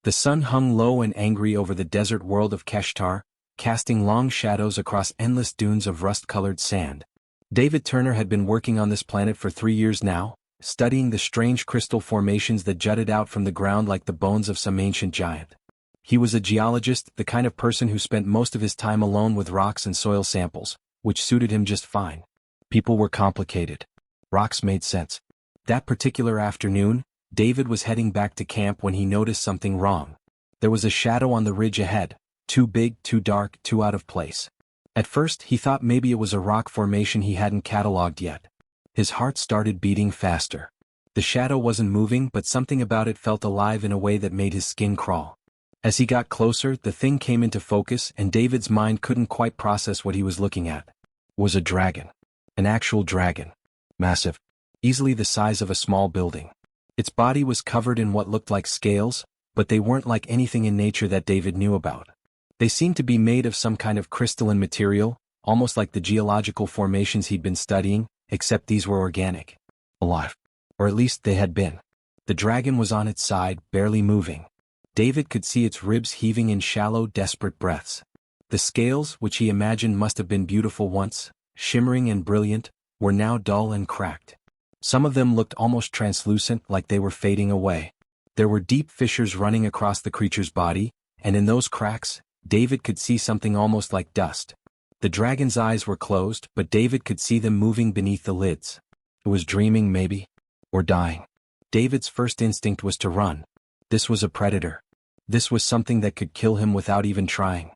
The sun hung low and angry over the desert world of Keshtar, casting long shadows across endless dunes of rust-colored sand. David Turner had been working on this planet for 3 years now, studying the strange crystal formations that jutted out from the ground like the bones of some ancient giant. He was a geologist, the kind of person who spent most of his time alone with rocks and soil samples, which suited him just fine. People were complicated. Rocks made sense. That particular afternoon, David was heading back to camp when he noticed something wrong. There was a shadow on the ridge ahead, too big, too dark, too out of place. At first, he thought maybe it was a rock formation he hadn't cataloged yet. His heart started beating faster. The shadow wasn't moving, but something about it felt alive in a way that made his skin crawl. As he got closer, the thing came into focus, and David's mind couldn't quite process what he was looking at. It was a dragon. An actual dragon. Massive. Easily the size of a small building. Its body was covered in what looked like scales, but they weren't like anything in nature that David knew about. They seemed to be made of some kind of crystalline material, almost like the geological formations he'd been studying, except these were organic. Alive. Or at least they had been. The dragon was on its side, barely moving. David could see its ribs heaving in shallow, desperate breaths. The scales, which he imagined must have been beautiful once, shimmering and brilliant, were now dull and cracked. Some of them looked almost translucent, like they were fading away. There were deep fissures running across the creature's body, and in those cracks, David could see something almost like dust. The dragon's eyes were closed, but David could see them moving beneath the lids. It was dreaming, maybe? Or dying. David's first instinct was to run. This was a predator. This was something that could kill him without even trying.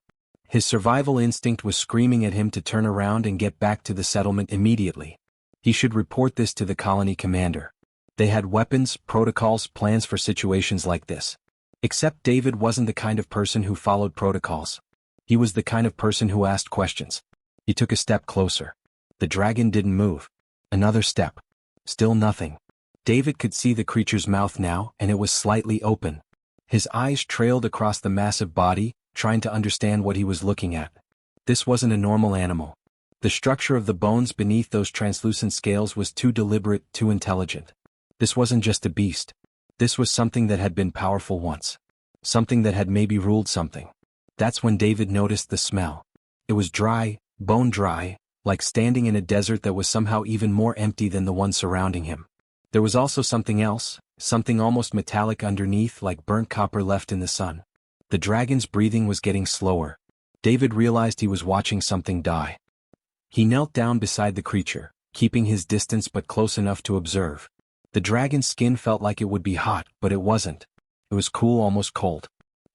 His survival instinct was screaming at him to turn around and get back to the settlement immediately. He should report this to the colony commander. They had weapons, protocols, plans for situations like this. Except David wasn't the kind of person who followed protocols. He was the kind of person who asked questions. He took a step closer. The dragon didn't move. Another step. Still nothing. David could see the creature's mouth now, and it was slightly open. His eyes trailed across the massive body, trying to understand what he was looking at. This wasn't a normal animal. The structure of the bones beneath those translucent scales was too deliberate, too intelligent. This wasn't just a beast. This was something that had been powerful once. Something that had maybe ruled something. That's when David noticed the smell. It was dry, bone dry, like standing in a desert that was somehow even more empty than the one surrounding him. There was also something else, something almost metallic underneath, like burnt copper left in the sun. The dragon's breathing was getting slower. David realized he was watching something die. He knelt down beside the creature, keeping his distance but close enough to observe. The dragon's skin felt like it would be hot, but it wasn't. It was cool, almost cold.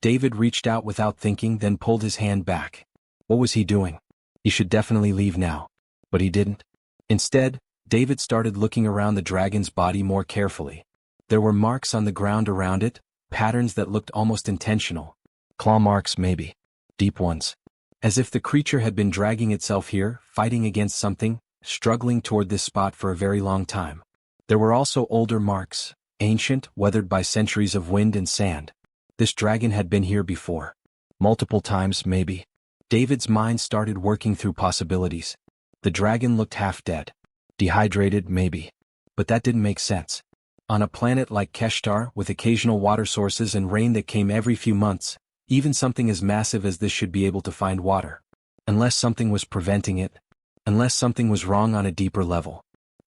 David reached out without thinking, then pulled his hand back. What was he doing? He should definitely leave now. But he didn't. Instead, David started looking around the dragon's body more carefully. There were marks on the ground around it, patterns that looked almost intentional. Claw marks, maybe. Deep ones. As if the creature had been dragging itself here, fighting against something, struggling toward this spot for a very long time. There were also older marks, ancient, weathered by centuries of wind and sand. This dragon had been here before. Multiple times, maybe. David's mind started working through possibilities. The dragon looked half dead. Dehydrated, maybe. But that didn't make sense. On a planet like Keshtar, with occasional water sources and rain that came every few months, even something as massive as this should be able to find water. Unless something was preventing it. Unless something was wrong on a deeper level.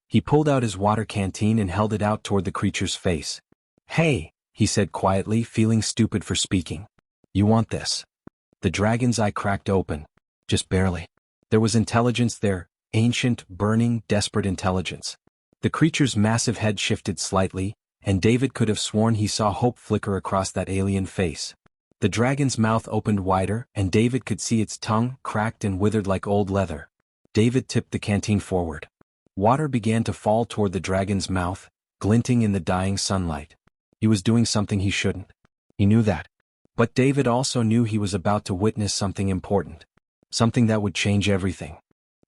He pulled out his water canteen and held it out toward the creature's face. "Hey," he said quietly, feeling stupid for speaking. "You want this?" The dragon's eye cracked open. Just barely. There was intelligence there. Ancient, burning, desperate intelligence. The creature's massive head shifted slightly, and David could have sworn he saw hope flicker across that alien face. The dragon's mouth opened wider, and David could see its tongue, cracked and withered like old leather. David tipped the canteen forward. Water began to fall toward the dragon's mouth, glinting in the dying sunlight. He was doing something he shouldn't. He knew that. But David also knew he was about to witness something important. Something that would change everything.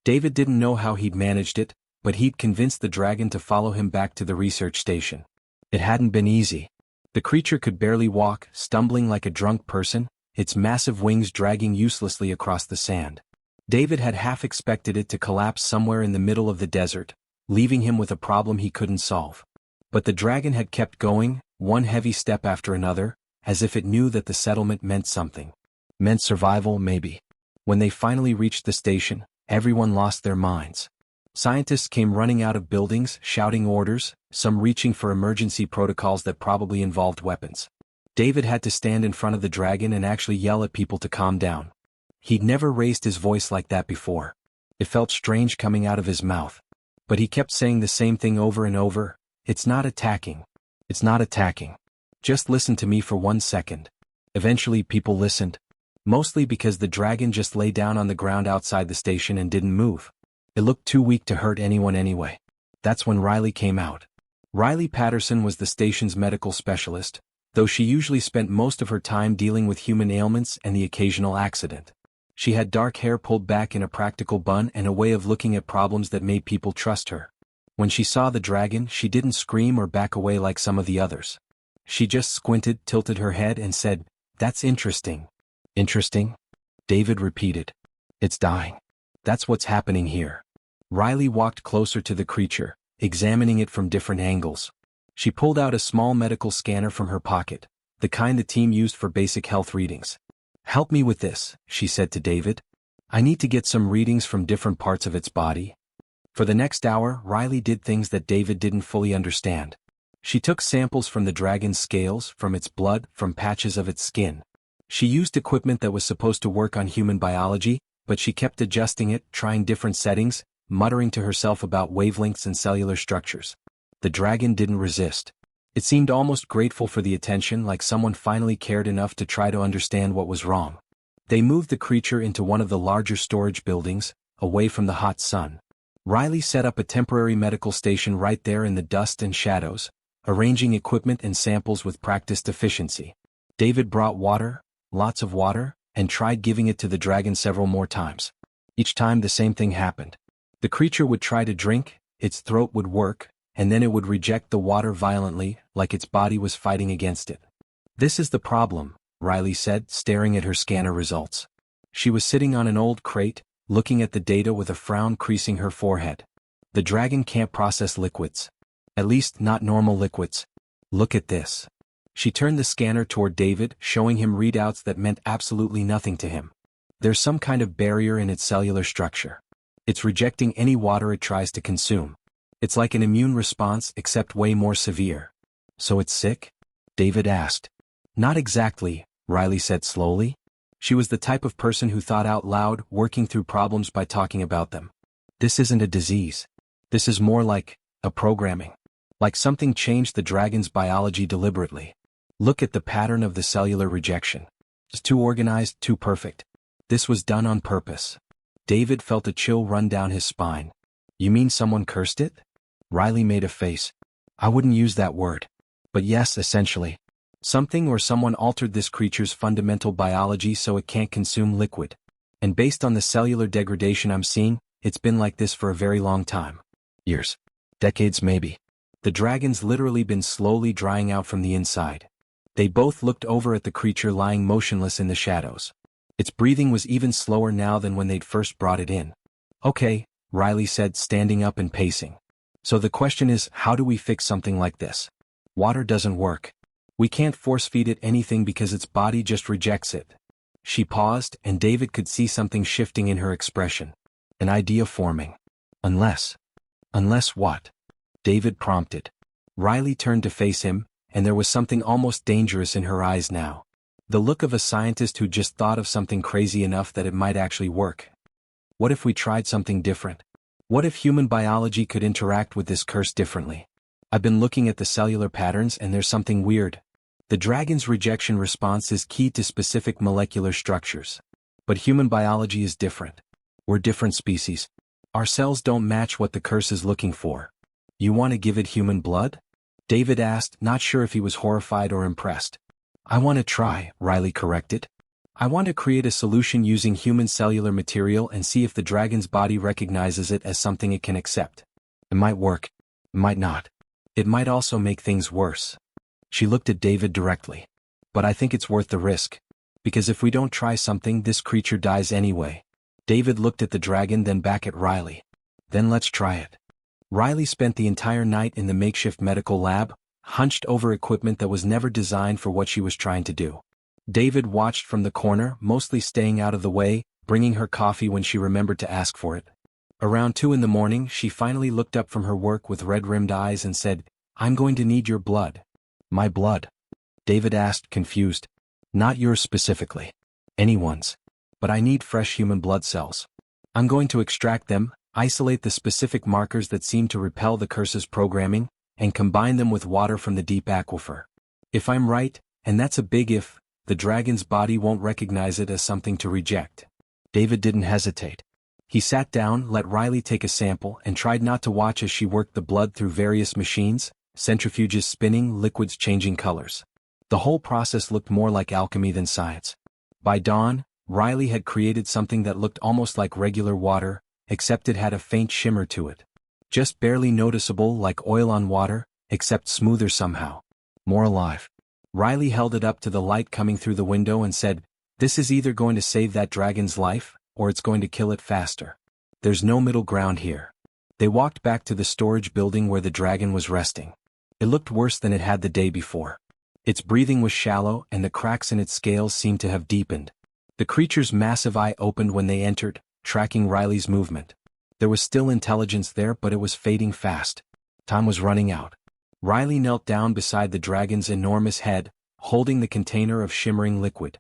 David didn't know how he'd managed it, but he'd convinced the dragon to follow him back to the research station. It hadn't been easy. The creature could barely walk, stumbling like a drunk person, its massive wings dragging uselessly across the sand. David had half expected it to collapse somewhere in the middle of the desert, leaving him with a problem he couldn't solve. But the dragon had kept going, one heavy step after another, as if it knew that the settlement meant something. Meant survival, maybe. When they finally reached the station, everyone lost their minds. Scientists came running out of buildings, shouting orders, some reaching for emergency protocols that probably involved weapons. David had to stand in front of the dragon and actually yell at people to calm down. He'd never raised his voice like that before. It felt strange coming out of his mouth. But he kept saying the same thing over and over. It's not attacking. It's not attacking. Just listen to me for 1 second. Eventually people listened. Mostly because the dragon just lay down on the ground outside the station and didn't move. It looked too weak to hurt anyone anyway. That's when Riley came out. Riley Patterson was the station's medical specialist, though she usually spent most of her time dealing with human ailments and the occasional accident. She had dark hair pulled back in a practical bun and a way of looking at problems that made people trust her. When she saw the dragon, she didn't scream or back away like some of the others. She just squinted, tilted her head and said, "That's interesting." "Interesting?" David repeated. "It's dying. That's what's happening here." Riley walked closer to the creature, examining it from different angles. She pulled out a small medical scanner from her pocket, the kind the team used for basic health readings. "Help me with this," she said to David. "I need to get some readings from different parts of its body." For the next hour, Riley did things that David didn't fully understand. She took samples from the dragon's scales, from its blood, from patches of its skin. She used equipment that was supposed to work on human biology, but she kept adjusting it, trying different settings, muttering to herself about wavelengths and cellular structures. The dragon didn't resist. It seemed almost grateful for the attention, like someone finally cared enough to try to understand what was wrong. They moved the creature into one of the larger storage buildings, away from the hot sun. Riley set up a temporary medical station right there in the dust and shadows, arranging equipment and samples with practiced efficiency. David brought water, lots of water, and tried giving it to the dragon several more times. Each time the same thing happened. The creature would try to drink, its throat would work, and then it would reject the water violently, like its body was fighting against it. "This is the problem," Riley said, staring at her scanner results. She was sitting on an old crate, looking at the data with a frown creasing her forehead. "The dragon can't process liquids. At least not normal liquids. Look at this." She turned the scanner toward David, showing him readouts that meant absolutely nothing to him. "There's some kind of barrier in its cellular structure. It's rejecting any water it tries to consume. It's like an immune response, except way more severe." "So it's sick?" David asked. "Not exactly," Riley said slowly. She was the type of person who thought out loud, working through problems by talking about them. "This isn't a disease. This is more like a programming. Like something changed the dragon's biology deliberately. Look at the pattern of the cellular rejection. It's too organized, too perfect. This was done on purpose." David felt a chill run down his spine. "You mean someone cursed it?" Riley made a face. "I wouldn't use that word. But yes, essentially. Something or someone altered this creature's fundamental biology so it can't consume liquid. And based on the cellular degradation I'm seeing, it's been like this for a very long time. Years. Decades maybe. The dragon's literally been slowly drying out from the inside." They both looked over at the creature lying motionless in the shadows. Its breathing was even slower now than when they'd first brought it in. "Okay," Riley said, standing up and pacing. "So the question is, how do we fix something like this? Water doesn't work. We can't force-feed it anything because its body just rejects it." She paused, and David could see something shifting in her expression. An idea forming. "Unless." "Unless what?" David prompted. Riley turned to face him, and there was something almost dangerous in her eyes now. The look of a scientist who just thought of something crazy enough that it might actually work. What if we tried something different? What if human biology could interact with this curse differently? I've been looking at the cellular patterns and there's something weird. The dragon's rejection response is key to specific molecular structures. But human biology is different. We're different species. Our cells don't match what the curse is looking for. You want to give it human blood? David asked, not sure if he was horrified or impressed. "I want to try," Riley corrected. "I want to create a solution using human cellular material and see if the dragon's body recognizes it as something it can accept. It might work. It might not. It might also make things worse." She looked at David directly. "But I think it's worth the risk. Because if we don't try something, this creature dies anyway." David looked at the dragon, then back at Riley. "Then let's try it." Riley spent the entire night in the makeshift medical lab, hunched over equipment that was never designed for what she was trying to do. David watched from the corner, mostly staying out of the way, bringing her coffee when she remembered to ask for it. Around 2 in the morning, she finally looked up from her work with red-rimmed eyes and said, "I'm going to need your blood." "My blood?" David asked, confused. "Not yours specifically. Anyone's. But I need fresh human blood cells. I'm going to extract them, isolate the specific markers that seem to repel the curse's programming, and combine them with water from the deep aquifer. If I'm right, and that's a big if, the dragon's body won't recognize it as something to reject." David didn't hesitate. He sat down, let Riley take a sample, and tried not to watch as she worked the blood through various machines, centrifuges spinning, liquids changing colors. The whole process looked more like alchemy than science. By dawn, Riley had created something that looked almost like regular water, except it had a faint shimmer to it. Just barely noticeable, like oil on water, except smoother somehow. More alive. Riley held it up to the light coming through the window and said, "This is either going to save that dragon's life, or it's going to kill it faster. There's no middle ground here." They walked back to the storage building where the dragon was resting. It looked worse than it had the day before. Its breathing was shallow and the cracks in its scales seemed to have deepened. The creature's massive eye opened when they entered, tracking Riley's movement. There was still intelligence there, but it was fading fast. Time was running out. Riley knelt down beside the dragon's enormous head, holding the container of shimmering liquid.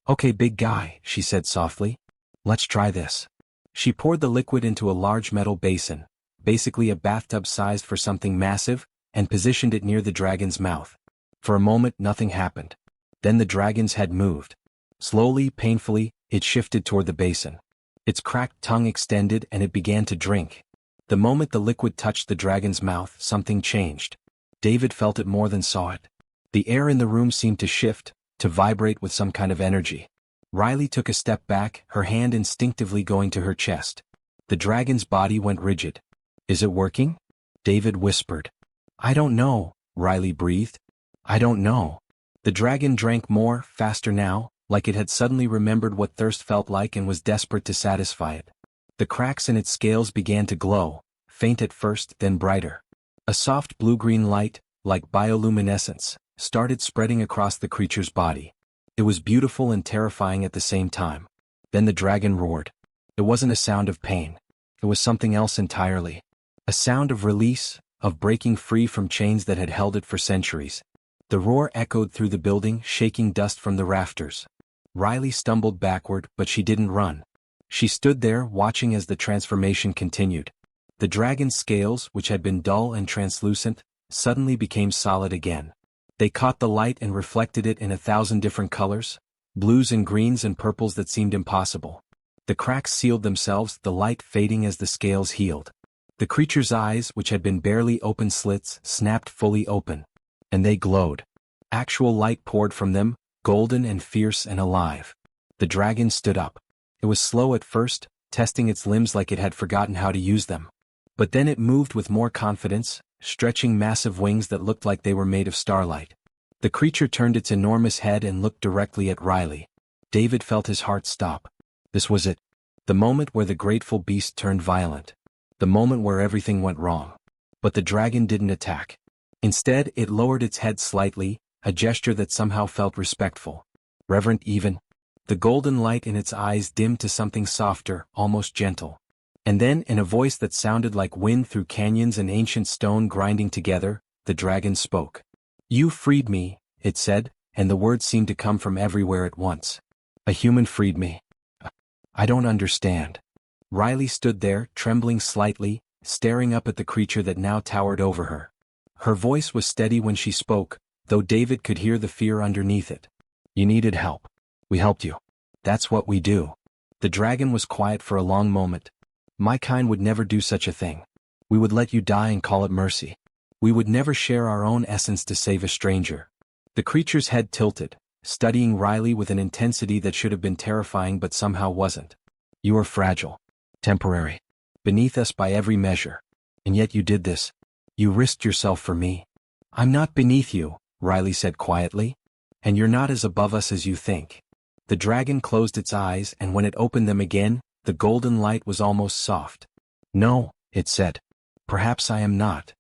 "Okay, big guy," she said softly. "Let's try this." She poured the liquid into a large metal basin, basically a bathtub sized for something massive, and positioned it near the dragon's mouth. For a moment nothing happened. Then the dragon's head moved. Slowly, painfully, it shifted toward the basin. Its cracked tongue extended and it began to drink. The moment the liquid touched the dragon's mouth, something changed. David felt it more than saw it. The air in the room seemed to shift, to vibrate with some kind of energy. Riley took a step back, her hand instinctively going to her chest. The dragon's body went rigid. "Is it working?" David whispered. "I don't know," Riley breathed. "I don't know." The dragon drank more, faster now, like it had suddenly remembered what thirst felt like and was desperate to satisfy it. The cracks in its scales began to glow, faint at first, then brighter. A soft blue-green light, like bioluminescence, started spreading across the creature's body. It was beautiful and terrifying at the same time. Then the dragon roared. It wasn't a sound of pain. It was something else entirely. A sound of release, of breaking free from chains that had held it for centuries. The roar echoed through the building, shaking dust from the rafters. Riley stumbled backward, but she didn't run. She stood there, watching as the transformation continued. The dragon's scales, which had been dull and translucent, suddenly became solid again. They caught the light and reflected it in 1,000 different colors, blues and greens and purples that seemed impossible. The cracks sealed themselves, the light fading as the scales healed. The creature's eyes, which had been barely open slits, snapped fully open. And they glowed. Actual light poured from them, golden and fierce and alive. The dragon stood up. It was slow at first, testing its limbs like it had forgotten how to use them. But then it moved with more confidence, stretching massive wings that looked like they were made of starlight. The creature turned its enormous head and looked directly at Riley. David felt his heart stop. This was it. The moment where the grateful beast turned violent. The moment where everything went wrong. But the dragon didn't attack. Instead, it lowered its head slightly, a gesture that somehow felt respectful. Reverent even. The golden light in its eyes dimmed to something softer, almost gentle. And then, in a voice that sounded like wind through canyons and ancient stone grinding together, the dragon spoke. "You freed me," it said, and the words seemed to come from everywhere at once. "A human freed me. I don't understand." Riley stood there, trembling slightly, staring up at the creature that now towered over her. Her voice was steady when she spoke, though David could hear the fear underneath it. "You needed help. We helped you. That's what we do." The dragon was quiet for a long moment. "My kind would never do such a thing. We would let you die and call it mercy. We would never share our own essence to save a stranger." The creature's head tilted, studying Riley with an intensity that should have been terrifying but somehow wasn't. "You are fragile. Temporary. Beneath us by every measure. And yet you did this. You risked yourself for me." "I'm not beneath you," Riley said quietly. "And you're not as above us as you think." The dragon closed its eyes, and when it opened them again, the golden light was almost soft. "No," it said. "Perhaps I am not."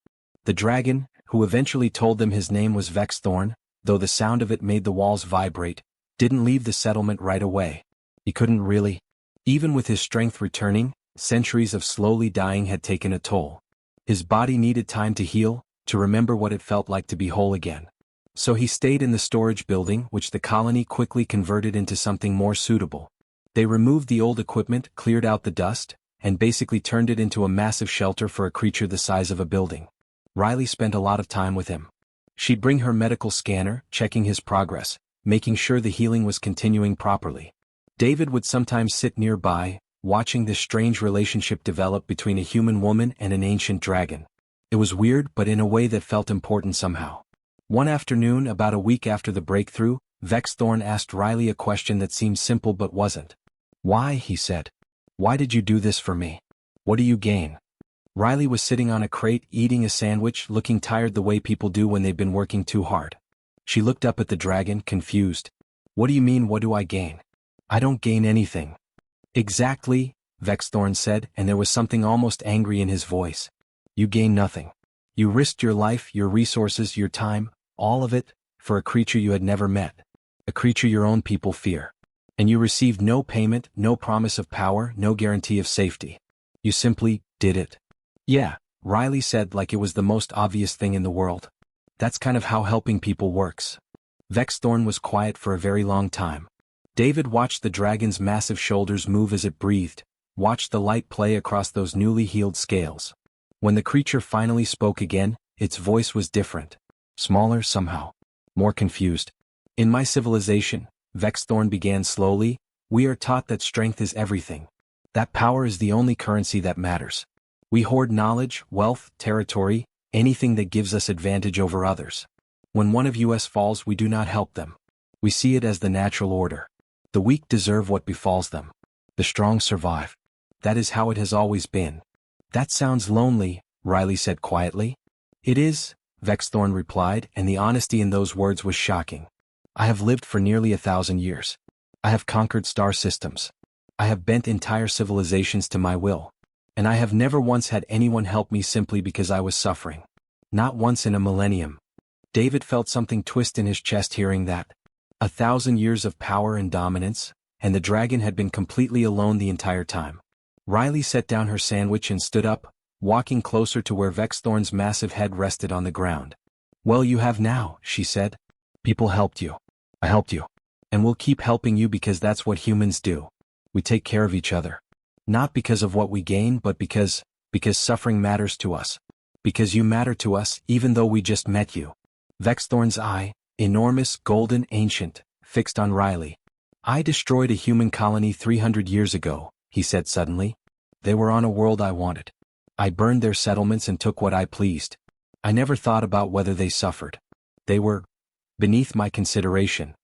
The dragon, who eventually told them his name was Vexthorn, though the sound of it made the walls vibrate, didn't leave the settlement right away. He couldn't really. Even with his strength returning, centuries of slowly dying had taken a toll. His body needed time to heal, to remember what it felt like to be whole again. So he stayed in the storage building, which the colony quickly converted into something more suitable. They removed the old equipment, cleared out the dust, and basically turned it into a massive shelter for a creature the size of a building. Riley spent a lot of time with him. She'd bring her medical scanner, checking his progress, making sure the healing was continuing properly. David would sometimes sit nearby, watching this strange relationship develop between a human woman and an ancient dragon. It was weird, but in a way that felt important somehow. One afternoon, about a week after the breakthrough, Vexthorn asked Riley a question that seemed simple but wasn't. "Why?" he said. "Why did you do this for me? What do you gain?" Riley was sitting on a crate eating a sandwich, looking tired the way people do when they've been working too hard. She looked up at the dragon, confused. "What do you mean, what do I gain? I don't gain anything." "Exactly," Vexthorn said, and there was something almost angry in his voice. "You gain nothing. You risked your life, your resources, your time, all of it, for a creature you had never met. A creature your own people fear. And you received no payment, no promise of power, no guarantee of safety. You simply did it." "Yeah," Riley said, like it was the most obvious thing in the world. "That's kind of how helping people works." Vexthorn was quiet for a very long time. David watched the dragon's massive shoulders move as it breathed, watched the light play across those newly healed scales. When the creature finally spoke again, its voice was different. Smaller somehow. More confused. "In my civilization," Vexthorn began slowly, "we are taught that strength is everything. That power is the only currency that matters. We hoard knowledge, wealth, territory, anything that gives us advantage over others. When one of us falls, we do not help them. We see it as the natural order. The weak deserve what befalls them. The strong survive. That is how it has always been." "That sounds lonely," Riley said quietly. "It is," Vexthorn replied, and the honesty in those words was shocking. "I have lived for nearly 1,000 years. I have conquered star systems. I have bent entire civilizations to my will. And I have never once had anyone help me simply because I was suffering. Not once in a millennium." David felt something twist in his chest hearing that. 1,000 years of power and dominance, and the dragon had been completely alone the entire time. Riley set down her sandwich and stood up, walking closer to where Vexthorn's massive head rested on the ground. "Well, you have now," she said. "People helped you. I helped you. And we'll keep helping you because that's what humans do. We take care of each other. Not because of what we gain, but because suffering matters to us. Because you matter to us, even though we just met you." Vexthorn's eye, enormous, golden, ancient, fixed on Riley. "I destroyed a human colony 300 years ago," he said suddenly. "They were on a world I wanted. I burned their settlements and took what I pleased. I never thought about whether they suffered. They were beneath my consideration."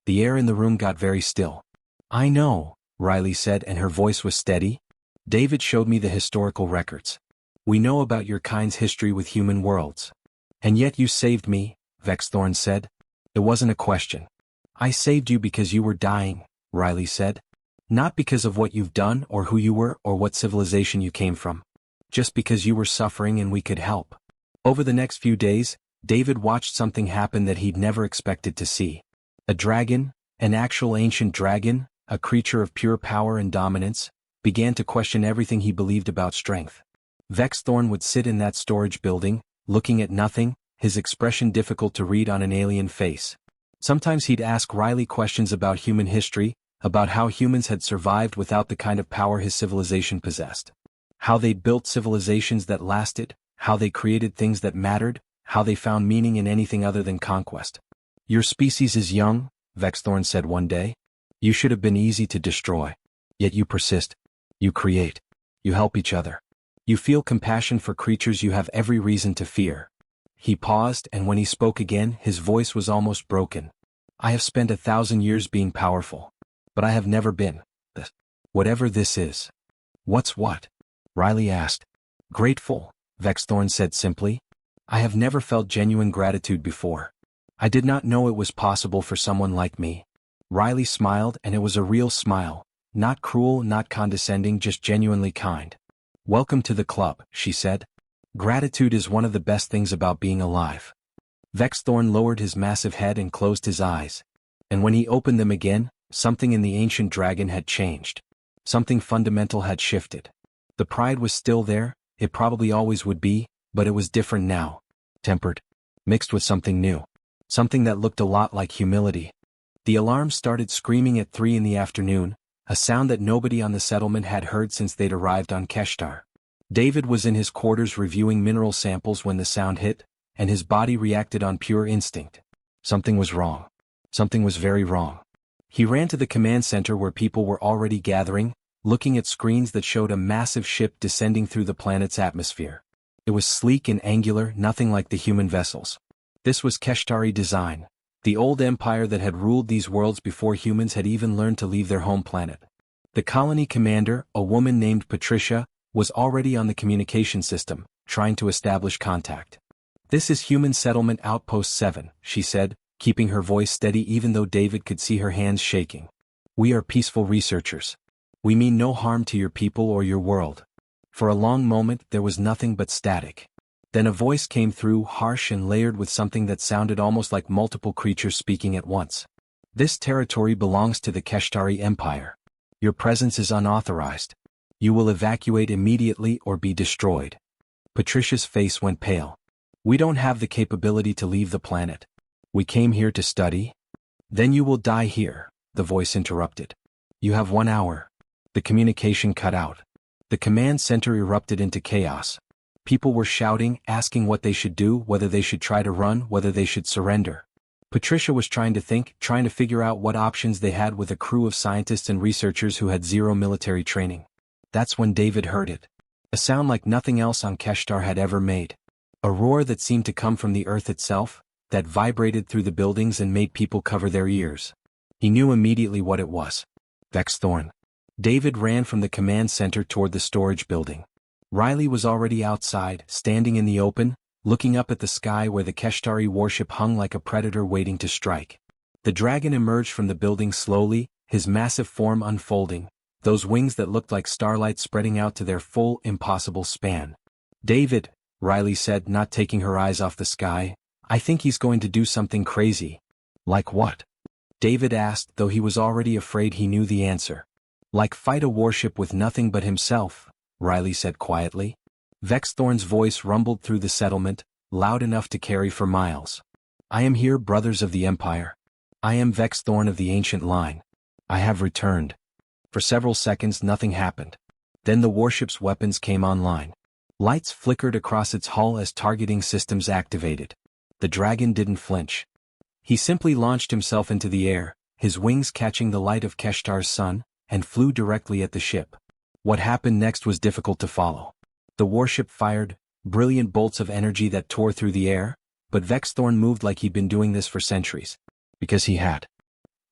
The air in the room got very still. "I know," Riley said, and her voice was steady. "David showed me the historical records. We know about your kind's history with human worlds. And yet you saved me," Vexthorn said. "It wasn't a question. I saved you because you were dying," Riley said. "Not because of what you've done or who you were or what civilization you came from. Just because you were suffering and we could help." Over the next few days, David watched something happen that he'd never expected to see. A dragon, an actual ancient dragon, a creature of pure power and dominance, began to question everything he believed about strength. Vexthorn would sit in that storage building, looking at nothing, his expression difficult to read on an alien face. Sometimes he'd ask Riley questions about human history, about how humans had survived without the kind of power his civilization possessed. How they built civilizations that lasted, how they created things that mattered, how they found meaning in anything other than conquest. "Your species is young," Vexthorn said one day. "You should have been easy to destroy. Yet you persist. You create. You help each other. You feel compassion for creatures you have every reason to fear." He paused, and when he spoke again, his voice was almost broken. "I have spent 1,000 years being powerful. But I have never been this. Whatever this is." "What's what?" Riley asked. "Grateful," Vexthorn said simply. "I have never felt genuine gratitude before. I did not know it was possible for someone like me." Riley smiled, and it was a real smile. Not cruel, not condescending, just genuinely kind. "Welcome to the club," she said. Gratitude is one of the best things about being alive. Vexthorn lowered his massive head and closed his eyes. And when he opened them again, something in the ancient dragon had changed. Something fundamental had shifted. The pride was still there, it probably always would be, but it was different now. Tempered. Mixed with something new. Something that looked a lot like humility. The alarm started screaming at 3 in the afternoon, a sound that nobody on the settlement had heard since they'd arrived on Keshtar. David was in his quarters reviewing mineral samples when the sound hit, and his body reacted on pure instinct. Something was wrong. Something was very wrong. He ran to the command center where people were already gathering, looking at screens that showed a massive ship descending through the planet's atmosphere. It was sleek and angular, nothing like the human vessels. This was Keshtari design, the old empire that had ruled these worlds before humans had even learned to leave their home planet. The colony commander, a woman named Patricia, was already on the communication system, trying to establish contact. "This is Human Settlement Outpost 7, she said, keeping her voice steady even though David could see her hands shaking. "We are peaceful researchers. We mean no harm to your people or your world." For a long moment there was nothing but static. Then a voice came through, harsh and layered with something that sounded almost like multiple creatures speaking at once. "This territory belongs to the Keshtari Empire. Your presence is unauthorized. You will evacuate immediately or be destroyed." Patricia's face went pale. "We don't have the capability to leave the planet. We came here to study." "Then you will die here," the voice interrupted. "You have 1 hour." The communication cut out. The command center erupted into chaos. People were shouting, asking what they should do, whether they should try to run, whether they should surrender. Patricia was trying to think, trying to figure out what options they had with a crew of scientists and researchers who had zero military training. That's when David heard it. A sound like nothing else on Keshtar had ever made. A roar that seemed to come from the earth itself, that vibrated through the buildings and made people cover their ears. He knew immediately what it was. Vexthorn. David ran from the command center toward the storage building. Riley was already outside, standing in the open, looking up at the sky where the Keshtari warship hung like a predator waiting to strike. The dragon emerged from the building slowly, his massive form unfolding, those wings that looked like starlight spreading out to their full, impossible span. "David," Riley said, not taking her eyes off the sky, "I think he's going to do something crazy." "Like what?" David asked, though he was already afraid he knew the answer. "Like fight a warship with nothing but himself," Riley said quietly. Vexthorn's voice rumbled through the settlement, loud enough to carry for miles. "I am here, brothers of the Empire. I am Vexthorn of the ancient line. I have returned." For several seconds nothing happened. Then the warship's weapons came online. Lights flickered across its hull as targeting systems activated. The dragon didn't flinch. He simply launched himself into the air, his wings catching the light of Keshtar's sun, and flew directly at the ship. What happened next was difficult to follow. The warship fired, brilliant bolts of energy that tore through the air, but Vexthorn moved like he'd been doing this for centuries. Because he had.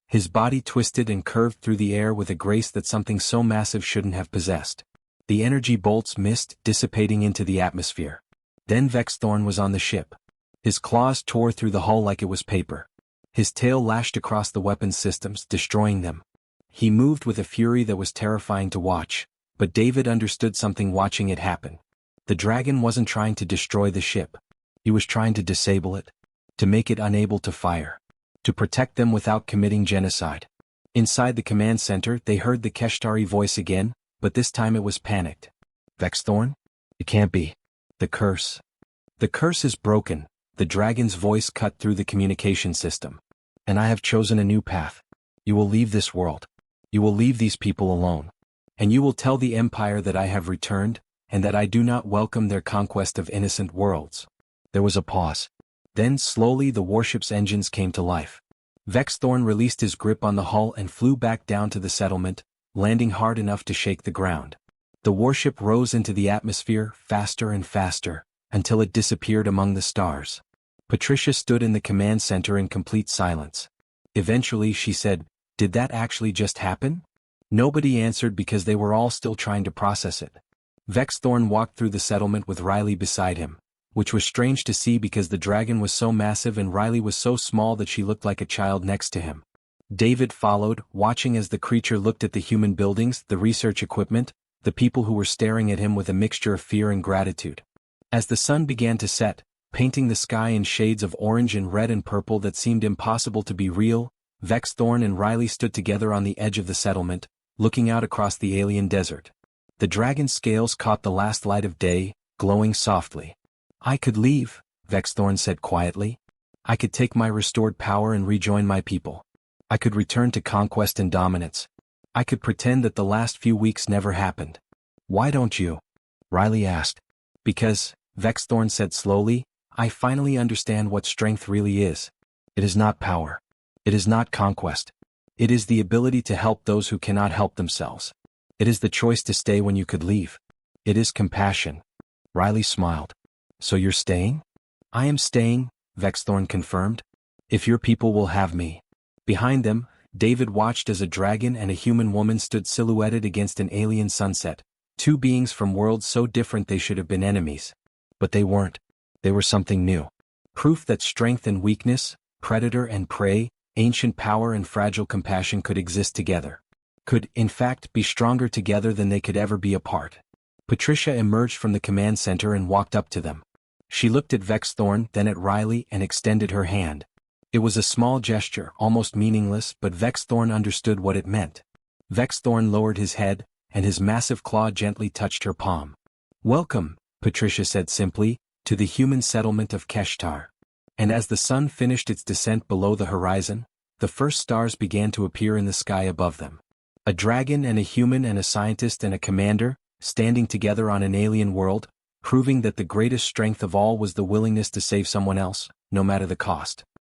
His body twisted and curved through the air with a grace that something so massive shouldn't have possessed. The energy bolts missed, dissipating into the atmosphere. Then Vexthorn was on the ship. His claws tore through the hull like it was paper. His tail lashed across the weapons systems, destroying them. He moved with a fury that was terrifying to watch, but David understood something watching it happen. The dragon wasn't trying to destroy the ship. He was trying to disable it. To make it unable to fire. To protect them without committing genocide. Inside the command center they heard the Keshtari voice again, but this time it was panicked. "Vexthorn? It can't be. The curse. The curse is broken," the dragon's voice cut through the communication system. "And I have chosen a new path. You will leave this world. You will leave these people alone. And you will tell the Empire that I have returned, and that I do not welcome their conquest of innocent worlds." There was a pause. Then slowly the warship's engines came to life. Vexthorn released his grip on the hull and flew back down to the settlement, landing hard enough to shake the ground. The warship rose into the atmosphere, faster and faster, until it disappeared among the stars. Patricia stood in the command center in complete silence. Eventually she said, "Did that actually just happen?" Nobody answered because they were all still trying to process it. Vexthorn walked through the settlement with Riley beside him, which was strange to see because the dragon was so massive and Riley was so small that she looked like a child next to him. David followed, watching as the creature looked at the human buildings, the research equipment, the people who were staring at him with a mixture of fear and gratitude. As the sun began to set, painting the sky in shades of orange and red and purple that seemed impossible to be real, Vex Thorn and Riley stood together on the edge of the settlement, looking out across the alien desert. The dragon's scales caught the last light of day, glowing softly. "I could leave," Vex Thorn said quietly. "I could take my restored power and rejoin my people. I could return to conquest and dominance. I could pretend that the last few weeks never happened." "Why don't you?" Riley asked. "Because," Vex Thorn said slowly, "I finally understand what strength really is. It is not power. It is not conquest. It is the ability to help those who cannot help themselves. It is the choice to stay when you could leave. It is compassion." Riley smiled. "So you're staying?" "I am staying," Vex Thorn confirmed. "If your people will have me." Behind them, David watched as a dragon and a human woman stood silhouetted against an alien sunset, two beings from worlds so different they should have been enemies. But they weren't. They were something new. Proof that strength and weakness, predator and prey, ancient power and fragile compassion could exist together. Could, in fact, be stronger together than they could ever be apart. Patricia emerged from the command center and walked up to them. She looked at Vex Thorn, then at Riley, and extended her hand. It was a small gesture, almost meaningless, but Vex Thorn understood what it meant. Vex Thorn lowered his head, and his massive claw gently touched her palm. "Welcome," Patricia said simply, "to the human settlement of Keshtar." And as the sun finished its descent below the horizon, the first stars began to appear in the sky above them. A dragon and a human and a scientist and a commander, standing together on an alien world, proving that the greatest strength of all was the willingness to save someone else, no matter the cost.